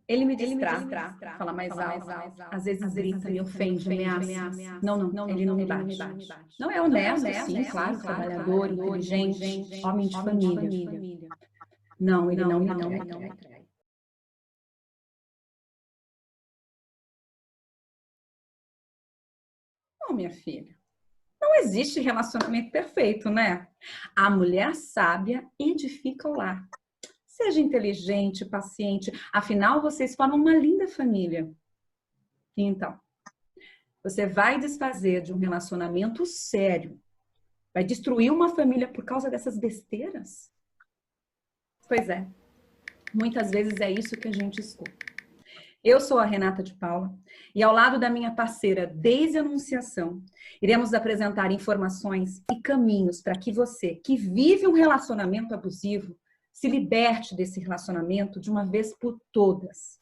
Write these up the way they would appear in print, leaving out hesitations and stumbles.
Ele me distrai, fala mais alto, às vezes grita, me ofende, ameaça. Não, ele não me bate. Não é honesto, sim, claro, trabalhador, inteligente, homem de família. Não, ele não me trai. Não, minha filha, não existe relacionamento perfeito, né? A mulher sábia edifica o lar. Seja inteligente, paciente, afinal vocês formam uma linda família. Então, você vai desfazer de um relacionamento sério, vai destruir uma família por causa dessas besteiras? Pois é, muitas vezes é isso que a gente escuta. Eu sou a Renata de Paula e ao lado da minha parceira desde a Anunciação, iremos apresentar informações e caminhos para que você, que vive um relacionamento abusivo, se liberte desse relacionamento de uma vez por todas.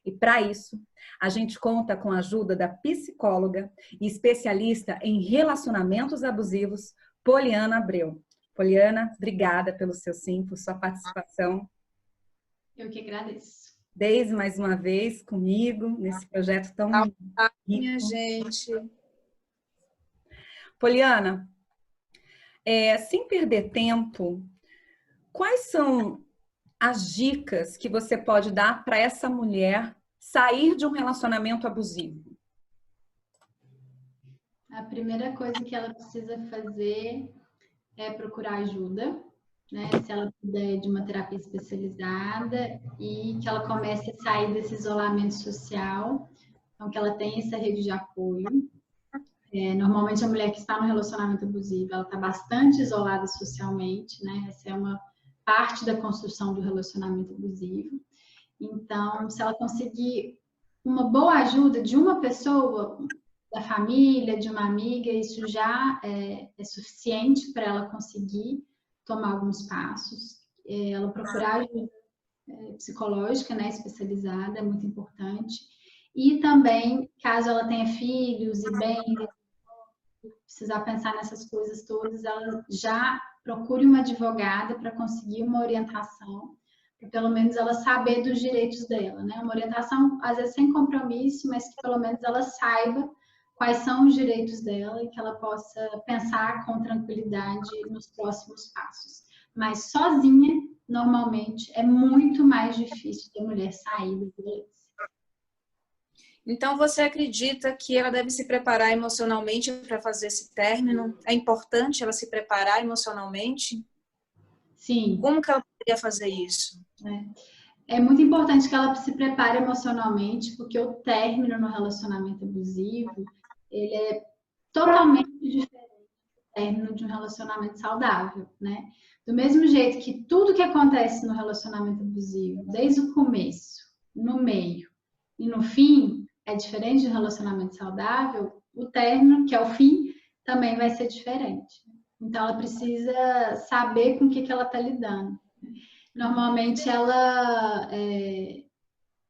E para isso, a gente conta com a ajuda da psicóloga e especialista em relacionamentos abusivos, Poliana Abreu. Poliana, obrigada pelo seu sim, por sua participação. Eu que agradeço. Desde mais uma vez comigo, nesse projeto tão rico. Minha gente. Poliana, sem perder tempo, quais são as dicas que você pode dar para essa mulher sair de um relacionamento abusivo? A primeira coisa que ela precisa fazer é procurar ajuda, né? Se ela puder, de uma terapia especializada, e que ela comece a sair desse isolamento social, então que ela tenha essa rede de apoio. Normalmente a mulher que está no relacionamento abusivo, ela está bastante isolada socialmente, né? Essa é uma parte da construção do relacionamento abusivo. Então, se ela conseguir uma boa ajuda de uma pessoa, da família, de uma amiga, isso já é suficiente para ela conseguir tomar alguns passos. Ela procurar ajuda psicológica, né, especializada, é muito importante. E também, caso ela tenha filhos e bens, precisar pensar nessas coisas todas, ela já procure uma advogada para conseguir uma orientação, para pelo menos ela saber dos direitos dela, né? Uma orientação, às vezes, sem compromisso, mas que pelo menos ela saiba quais são os direitos dela e que ela possa pensar com tranquilidade nos próximos passos. Mas sozinha, normalmente, é muito mais difícil da mulher sair da violência. Então, você acredita que ela deve se preparar emocionalmente para fazer esse término? É importante ela se preparar emocionalmente? Sim. Como que ela poderia fazer isso? É muito importante que ela se prepare emocionalmente, porque o término no relacionamento abusivo, ele é totalmente diferente do término de um relacionamento saudável, né? Do mesmo jeito que tudo que acontece no relacionamento abusivo, desde o começo, no meio e no fim, é diferente do relacionamento saudável, o término, que é o fim, também vai ser diferente. Então, ela precisa saber com o que ela está lidando. Normalmente, ela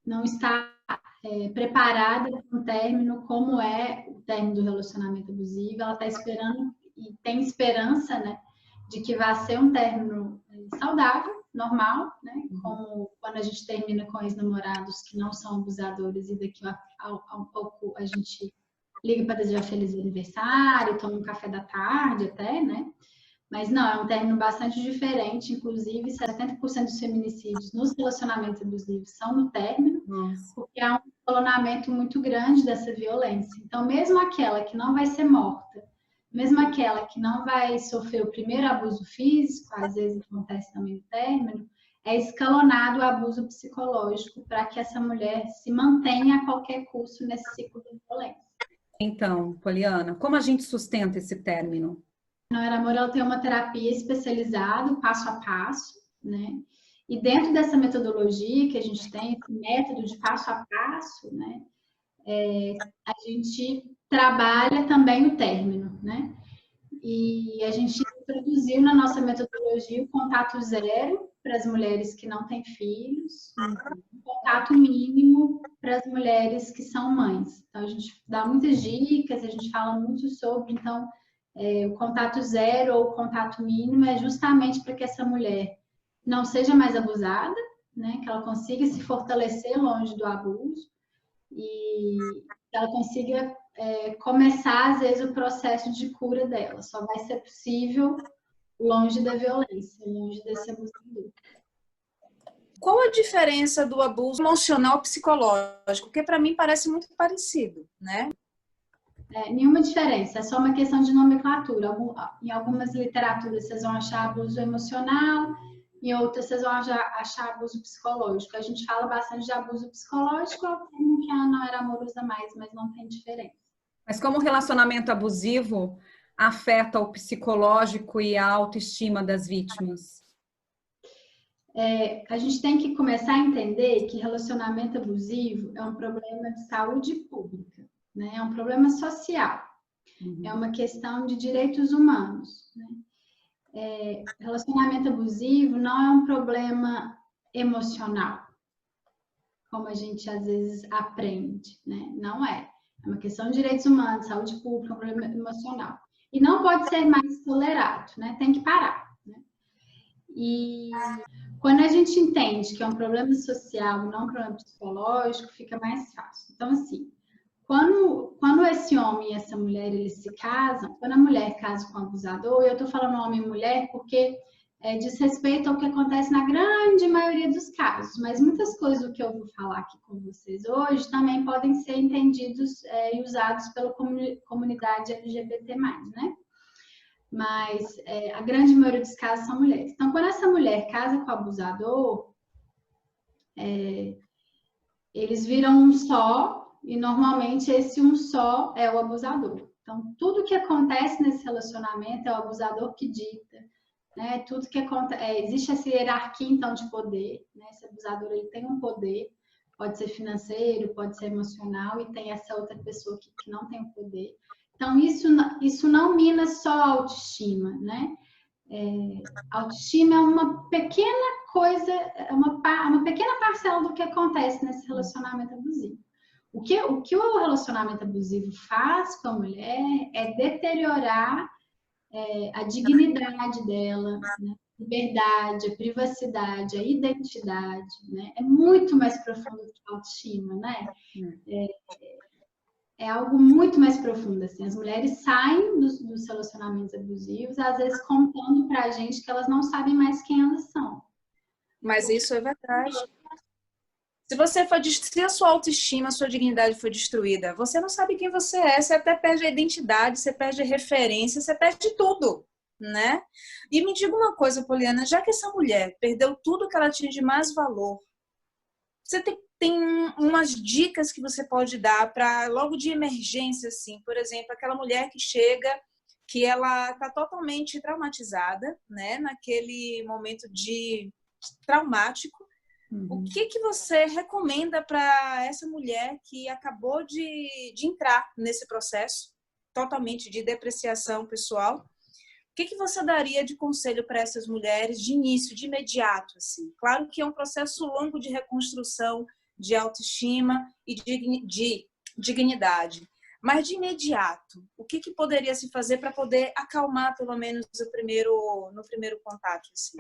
não está preparada para um término como é o término do relacionamento abusivo. Ela está esperando e tem esperança, né, de que vai ser um término saudável, normal, né? Como quando a gente termina com ex-namorados que não são abusadores e daqui a um pouco a gente liga para desejar feliz aniversário, toma um café da tarde até, né? Mas não, é um término bastante diferente, inclusive 70% dos feminicídios nos relacionamentos abusivos são no término, porque há um escalonamento muito grande dessa violência. Então, mesmo aquela que não vai ser morta, mesmo aquela que não vai sofrer o primeiro abuso físico, às vezes acontece também no término, é escalonado o abuso psicológico para que essa mulher se mantenha a qualquer custo nesse ciclo de violência. Então, Poliana, como a gente sustenta esse término? No Era Amor, ela tem uma terapia especializada, passo a passo, né? E dentro dessa metodologia que a gente tem, esse método de passo a passo, né? A gente trabalha também o término, né? E a gente introduziu na nossa metodologia o contato zero para as mulheres que não têm filhos, contato mínimo para as mulheres que são mães. Então, a gente dá muitas dicas, a gente fala muito sobre, então, o contato zero ou o contato mínimo é justamente para que essa mulher não seja mais abusada, né? Que ela consiga se fortalecer longe do abuso e que ela consiga começar, às vezes, o processo de cura dela. Só vai ser possível longe da violência, longe desse abusador. Qual a diferença do abuso emocional psicológico? Porque para mim parece muito parecido, né? Nenhuma diferença, é só uma questão de nomenclatura. Em algumas literaturas vocês vão achar abuso emocional, em outras vocês vão achar abuso psicológico. A gente fala bastante de abuso psicológico, é o termo que a Ana Era usa mais, mas não tem diferença. Mas como o relacionamento abusivo afeta o psicológico e a autoestima das vítimas? A gente tem que começar a entender que relacionamento abusivo é um problema de saúde pública, né? É um problema social, é uma questão de direitos humanos, né? Relacionamento abusivo não é um problema emocional, como a gente às vezes aprende, né? Não é. É uma questão de direitos humanos, saúde pública, é um problema emocional. E não pode ser mais tolerado, né? Tem que parar, né? E quando a gente entende que é um problema social e não um problema psicológico, fica mais fácil. Então, assim, quando esse homem e essa mulher, eles se casam, quando a mulher casa com o abusador, eu tô falando homem e mulher porque diz respeito ao que acontece na grande maioria dos casos, mas muitas coisas do que eu vou falar aqui com vocês hoje também podem ser entendidos e usados pela comunidade LGBT+, né? Mas a grande maioria dos casos são mulheres. Então, quando essa mulher casa com o abusador, eles viram um só, e normalmente esse um só é o abusador. Então, tudo que acontece nesse relacionamento é o abusador que dita, né? Tudo que acontece, existe essa hierarquia, então, de poder, né? Esse abusador, ele tem um poder, pode ser financeiro, pode ser emocional, e tem essa outra pessoa que não tem o poder. Então, isso não mina só a autoestima, né? A autoestima é uma pequena coisa, uma pequena parcela do que acontece nesse relacionamento abusivo. O que o relacionamento abusivo faz com a mulher é deteriorar a dignidade dela, né? A liberdade, a privacidade, a identidade, né? É muito mais profundo que a autoestima, né? É algo muito mais profundo, assim. As mulheres saem dos relacionamentos abusivos, às vezes contando pra gente que elas não sabem mais quem elas são. Mas isso é verdade. Se a sua autoestima, a sua dignidade foi destruída, você não sabe quem você é, você até perde a identidade, você perde a referência, você perde tudo, né? E me diga uma coisa, Poliana, já que essa mulher perdeu tudo que ela tinha de mais valor, você tem umas dicas que você pode dar para logo de emergência, assim, por exemplo, aquela mulher que chega, que ela está totalmente traumatizada, né? Naquele momento traumático. O que você recomenda para essa mulher que acabou de entrar nesse processo totalmente de depreciação pessoal? O que você daria de conselho para essas mulheres de início, de imediato? Assim? Claro que é um processo longo de reconstrução, de autoestima e de dignidade. Mas de imediato, o que poderia se fazer para poder acalmar pelo menos no primeiro contato? Assim?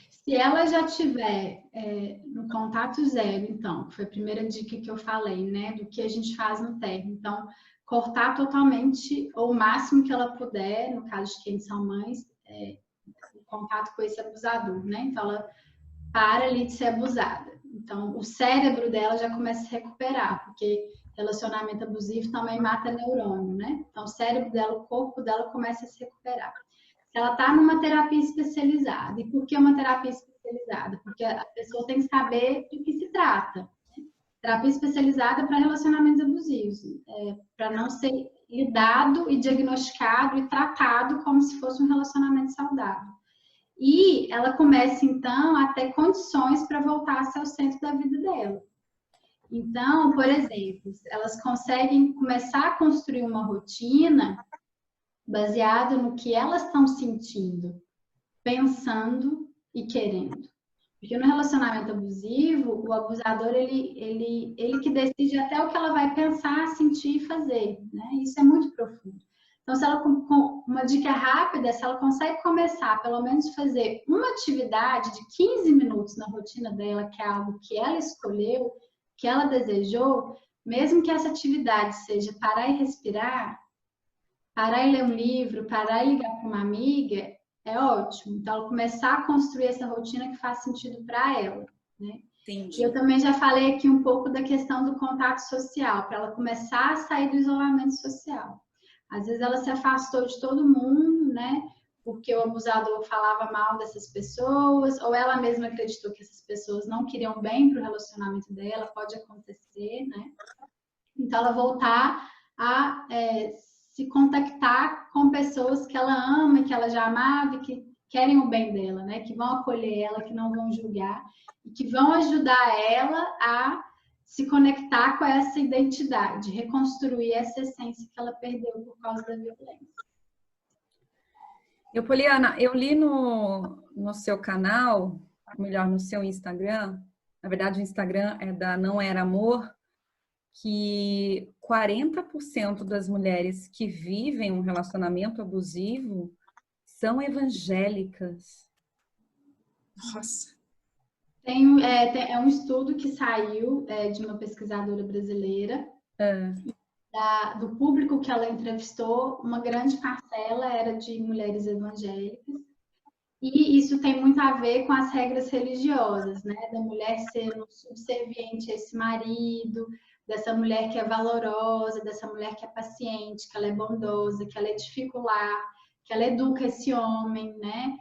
Se ela já tiver no contato zero, então, que foi a primeira dica que eu falei, né? Do que a gente faz no término. Então, cortar totalmente, ou o máximo que ela puder, no caso de quem são mães, o contato com esse abusador, né? Então, ela para ali de ser abusada. Então, o cérebro dela já começa a se recuperar, porque relacionamento abusivo também mata neurônio, né? Então, o cérebro dela, o corpo dela começa a se recuperar. Ela está numa terapia especializada. E por que uma terapia especializada? Porque a pessoa tem que saber do que se trata. Terapia especializada para relacionamentos abusivos, para não ser lidado e diagnosticado e tratado como se fosse um relacionamento saudável. E ela começa, então, a ter condições para voltar a ser o centro da vida dela. Então, por exemplo, elas conseguem começar a construir uma rotina baseada no que elas estão sentindo, pensando e querendo. Porque no relacionamento abusivo, o abusador, ele que decide até o que ela vai pensar, sentir e fazer, né? Isso é muito profundo. Então, se ela, com uma dica rápida, se ela consegue começar, pelo menos fazer uma atividade de 15 minutos na rotina dela, que é algo que ela escolheu, que ela desejou, mesmo que essa atividade seja parar e respirar, parar e ler um livro, parar e ligar para uma amiga, é ótimo. Então, ela começar a construir essa rotina que faz sentido para ela, né? Entendi. E eu também já falei aqui um pouco da questão do contato social, para ela começar a sair do isolamento social. Às vezes ela se afastou de todo mundo, né? Porque o abusador falava mal dessas pessoas, ou ela mesma acreditou que essas pessoas não queriam bem para o relacionamento dela, pode acontecer, né? Então, ela voltar a se contactar com pessoas que ela ama, que ela já amava e que querem o bem dela, né? Que vão acolher ela, que não vão julgar e que vão ajudar ela a se conectar com essa identidade, reconstruir essa essência que ela perdeu por causa da violência. Poliana, eu li no seu canal, melhor, no seu Instagram, na verdade o Instagram é da Não Era Amor, que 40% das mulheres que vivem um relacionamento abusivo são evangélicas. Nossa. É um estudo que saiu de uma pesquisadora brasileira. Do público que ela entrevistou, uma grande parcela era de mulheres evangélicas. E isso tem muito a ver com as regras religiosas, né? Da mulher ser subserviente a esse marido, dessa mulher que é valorosa, dessa mulher que é paciente, que ela é bondosa, que ela edifica o lar, que ela educa esse homem, né?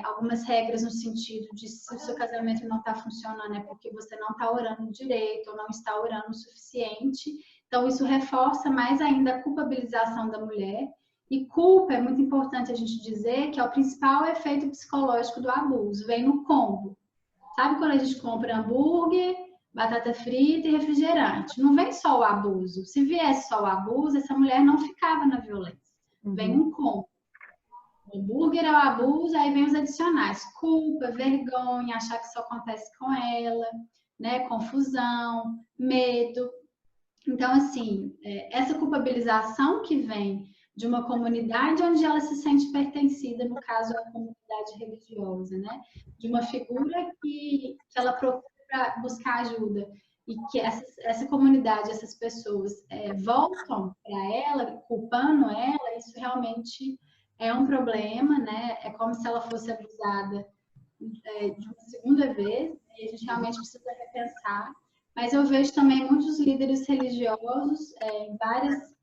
Algumas regras no sentido de se o seu casamento não está funcionando é porque você não está orando direito ou não está orando o suficiente. Então, isso reforça mais ainda a culpabilização da mulher. E culpa, é muito importante a gente dizer, que é o principal efeito psicológico do abuso. Vem no combo. Sabe quando a gente compra hambúrguer, batata frita e refrigerante? Não vem só o abuso. Se viesse só o abuso, essa mulher não ficava na violência. Vem um combo. O hambúrguer é o abuso, aí vem os adicionais. Culpa, vergonha, achar que isso acontece com ela, né? Confusão, medo. Então, assim, essa culpabilização que vem de uma comunidade onde ela se sente pertencida, no caso, a comunidade religiosa, né? De uma figura que ela procura buscar ajuda e que essa comunidade, essas pessoas voltam para ela, culpando ela, isso realmente é um problema, né? É como se ela fosse abusada de uma segunda vez, e a gente realmente precisa repensar. Mas eu vejo também muitos líderes religiosos em várias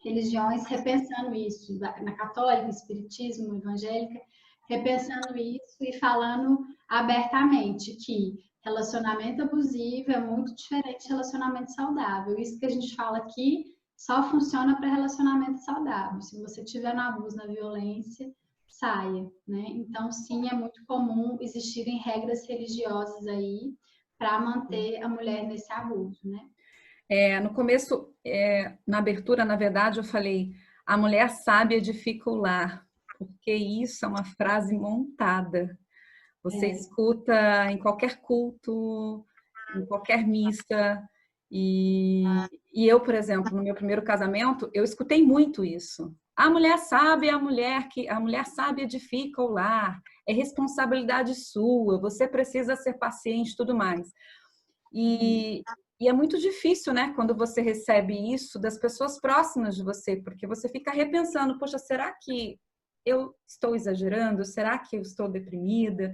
religiões repensando isso, na católica, espiritismo, evangélica, repensando isso e falando abertamente que relacionamento abusivo é muito diferente de relacionamento saudável. Isso que a gente fala aqui só funciona para relacionamento saudável. Se você tiver no abuso, na violência, saia, né? Então, sim, é muito comum existirem regras religiosas aí para manter a mulher nesse abuso, né? No começo, na abertura, na verdade, eu falei: a mulher sábia edifica o lar, porque isso é uma frase montada. Você escuta em qualquer culto, em qualquer missa. E eu, por exemplo, no meu primeiro casamento, eu escutei muito isso. A mulher sábia, a mulher sábia edifica o lar, é responsabilidade sua, você precisa ser paciente e tudo mais. E é muito difícil, né, quando você recebe isso das pessoas próximas de você, porque você fica repensando: poxa, será que eu estou exagerando? Será que eu estou deprimida?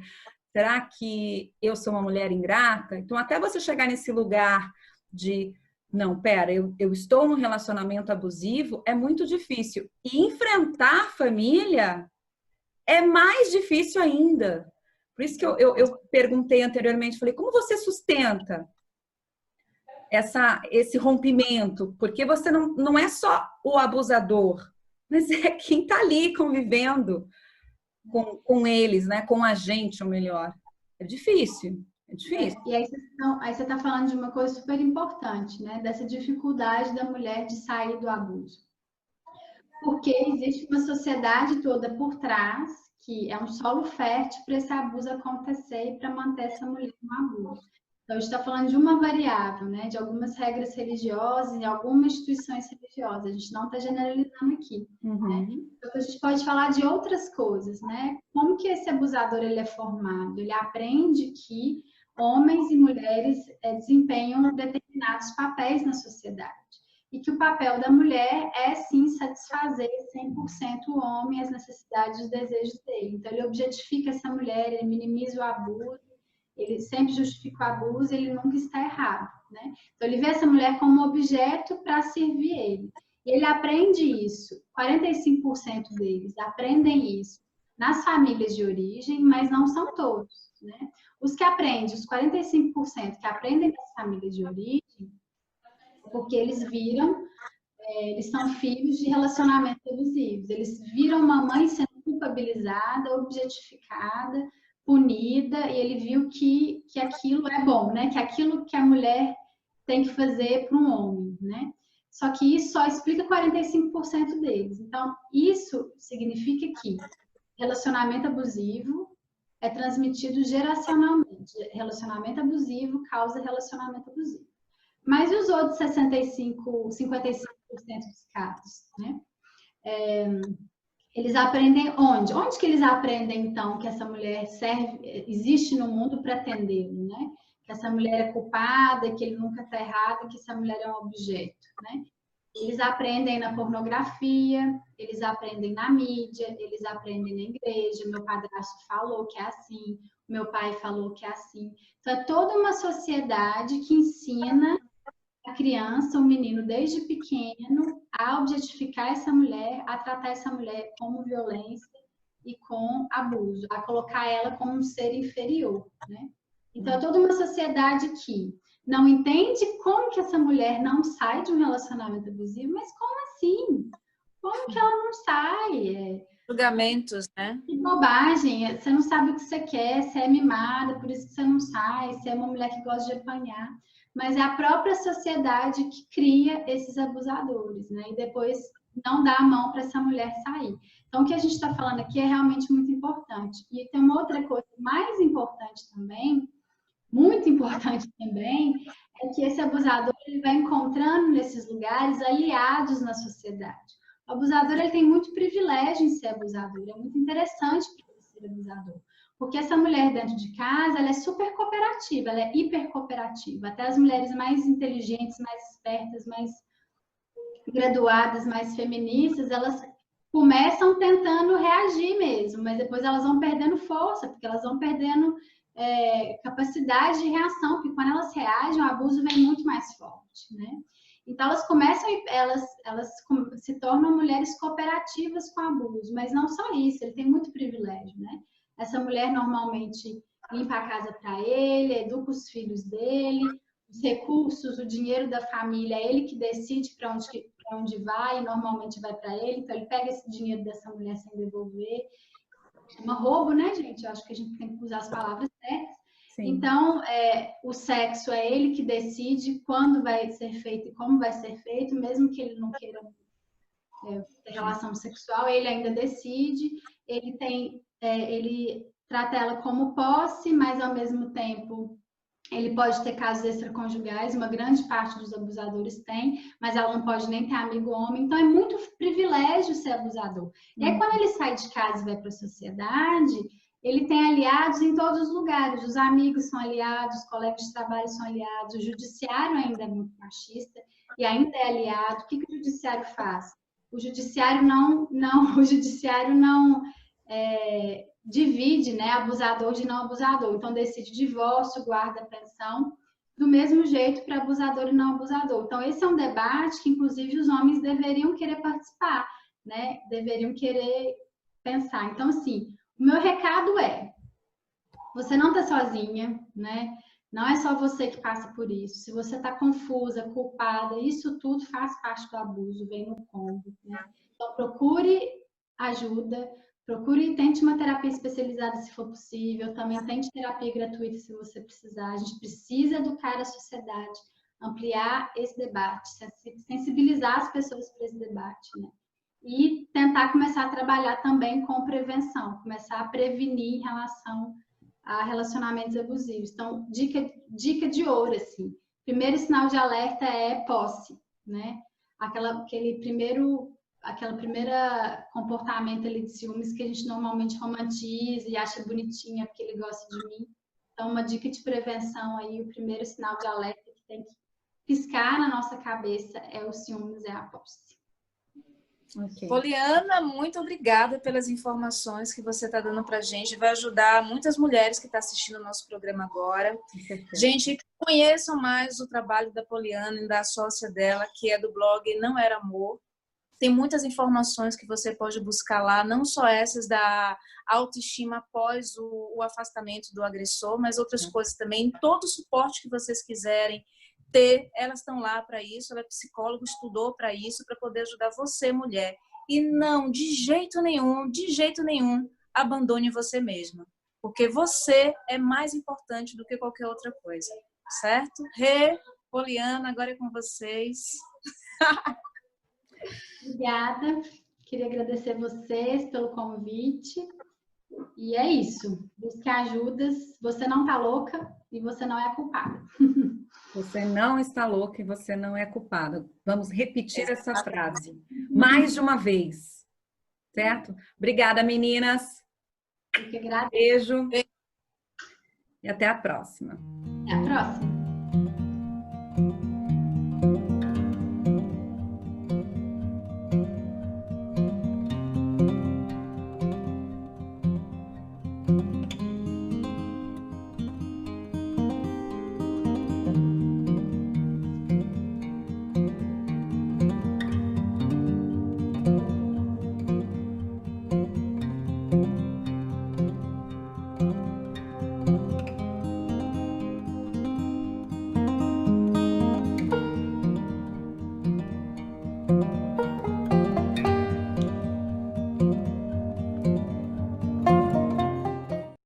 Será que eu sou uma mulher ingrata? Então, até você chegar nesse lugar de: não, pera, eu estou num relacionamento abusivo, é muito difícil. E enfrentar a família é mais difícil ainda. Por isso que eu perguntei anteriormente, falei: como você sustenta esse rompimento? Porque você não é só o abusador, mas é quem está ali convivendo com eles, né? Com a gente, ou melhor. É difícil, é difícil. E aí você está falando de uma coisa super importante, né? Dessa dificuldade da mulher de sair do abuso. Porque existe uma sociedade toda por trás, que é um solo fértil para esse abuso acontecer e para manter essa mulher no abuso. Então, a gente está falando de uma variável, né? De algumas regras religiosas e algumas instituições religiosas. A gente não está generalizando aqui. Né? Então, a gente pode falar de outras coisas, né? Como que esse abusador ele é formado? Ele aprende que homens e mulheres desempenham determinados papéis na sociedade. E que o papel da mulher é, sim, satisfazer 100% o homem, as necessidades e os desejos dele. Então, ele objetifica essa mulher, ele minimiza o abuso, ele sempre justifica o abuso, ele nunca está errado, né? Então, ele vê essa mulher como objeto para servir ele. E ele aprende isso, 45% deles aprendem isso nas famílias de origem, mas não são todos, né? Os que aprendem, os 45% que aprendem nas famílias de origem, porque eles viram, eles são filhos de relacionamentos abusivos, eles viram uma mãe sendo culpabilizada, objetificada, punida, e ele viu que aquilo é bom, né? Que aquilo que a mulher tem que fazer para um homem, né? Só que isso só explica 45% deles. Então, isso significa que relacionamento abusivo é transmitido geracionalmente. Relacionamento abusivo causa relacionamento abusivo. Mas e os outros 55% dos casos, né? Eles aprendem onde? Onde que eles aprendem, então, que essa mulher existe no mundo para atendê-lo, né? Que essa mulher é culpada, que ele nunca está errado, que essa mulher é um objeto, né? Eles aprendem na pornografia, eles aprendem na mídia, eles aprendem na igreja. Meu padrasto falou que é assim, meu pai falou que é assim. Então, é toda uma sociedade que ensina a criança, o menino, desde pequeno, a objetificar essa mulher, a tratar essa mulher como violência e com abuso, a colocar ela como um ser inferior, né? Então, é toda uma sociedade que não entende como que essa mulher não sai de um relacionamento abusivo, mas como assim? Como que ela não sai? Julgamentos, né? Que bobagem, você não sabe o que você quer, você é mimada, por isso que você não sai, você é uma mulher que gosta de apanhar. Mas é a própria sociedade que cria esses abusadores, né? E depois não dá a mão para essa mulher sair. Então, o que a gente está falando aqui é realmente muito importante. E tem uma outra coisa mais importante também, muito importante também, é que esse abusador ele vai encontrando nesses lugares aliados na sociedade. O abusador ele tem muito privilégio em ser abusador, é muito interessante para ele ser abusador. Porque essa mulher dentro de casa, ela é super cooperativa, ela é hiper cooperativa. Até as mulheres mais inteligentes, mais espertas, mais graduadas, mais feministas, elas começam tentando reagir mesmo, mas depois elas vão perdendo força, porque elas vão perdendo capacidade de reação, porque quando elas reagem, o abuso vem muito mais forte, né? Então elas começam, elas se tornam mulheres cooperativas com o abuso, mas não só isso, ele tem muito privilégio, né? Essa mulher normalmente limpa a casa para ele, educa os filhos dele, os recursos, o dinheiro da família, é ele que decide para onde vai, e normalmente vai para ele, então ele pega esse dinheiro dessa mulher sem devolver. Chama roubo, né, gente? Eu acho que a gente tem que usar as palavras certas. Sim. Então, o sexo é ele que decide quando vai ser feito e como vai ser feito, mesmo que ele não queira ter relação sexual, ele ainda decide, ele trata ela como posse, mas ao mesmo tempo ele pode ter casos extraconjugais, uma grande parte dos abusadores tem, mas ela não pode nem ter amigo homem, então é muito privilégio ser abusador. E aí quando ele sai de casa e vai para a sociedade, ele tem aliados em todos os lugares, os amigos são aliados, os colegas de trabalho são aliados, o judiciário ainda é muito machista e ainda é aliado. O que o judiciário faz? O judiciário não divide, né, abusador de não abusador. Então, decide divórcio, guarda pensão, do mesmo jeito para abusador e não abusador. Então, esse é um debate que, inclusive, os homens deveriam querer participar, né? Deveriam querer pensar. Então, assim, o meu recado é, você não está sozinha, né? Não é só você que passa por isso. Se você está confusa, culpada, isso tudo faz parte do abuso, vem no combo, né? Então, procure ajuda, procure e tente uma terapia especializada se for possível. Também tente terapia gratuita se você precisar. A gente precisa educar a sociedade, ampliar esse debate, sensibilizar as pessoas para esse debate, né? E tentar começar a trabalhar também com prevenção, começar a prevenir em relação a relacionamentos abusivos. Então, dica de ouro, assim. Primeiro sinal de alerta é posse, né? Aquele primeiro comportamento ali de ciúmes que a gente normalmente romantiza e acha bonitinha porque ele gosta de mim. Então, uma dica de prevenção aí, o primeiro sinal de alerta que tem que piscar na nossa cabeça é o ciúmes, é a posse. Okay. Poliana, muito obrigada pelas informações que você está dando para a gente. Vai ajudar muitas mulheres que estão assistindo o nosso programa agora. Gente, conheçam mais o trabalho da Poliana e da sócia dela, que é do blog Não Era Amor. Tem muitas informações que você pode buscar lá, não só essas da autoestima após o afastamento do agressor, mas outras coisas também. Todo o suporte que vocês quiserem ter, elas estão lá para isso. Ela é psicóloga, estudou para isso, para poder ajudar você, mulher. E não, de jeito nenhum, abandone você mesma. Porque você é mais importante do que qualquer outra coisa, certo? Poliana, agora é com vocês. Obrigada. Queria agradecer vocês pelo convite. E é isso. Busque ajudas. Você não está louca e você não é culpada. Você não está louca e você não é culpada. Vamos repetir essa frase mais de uma vez. Certo? Obrigada, meninas. Eu que agradeço. Beijo. E até a próxima. Até a próxima.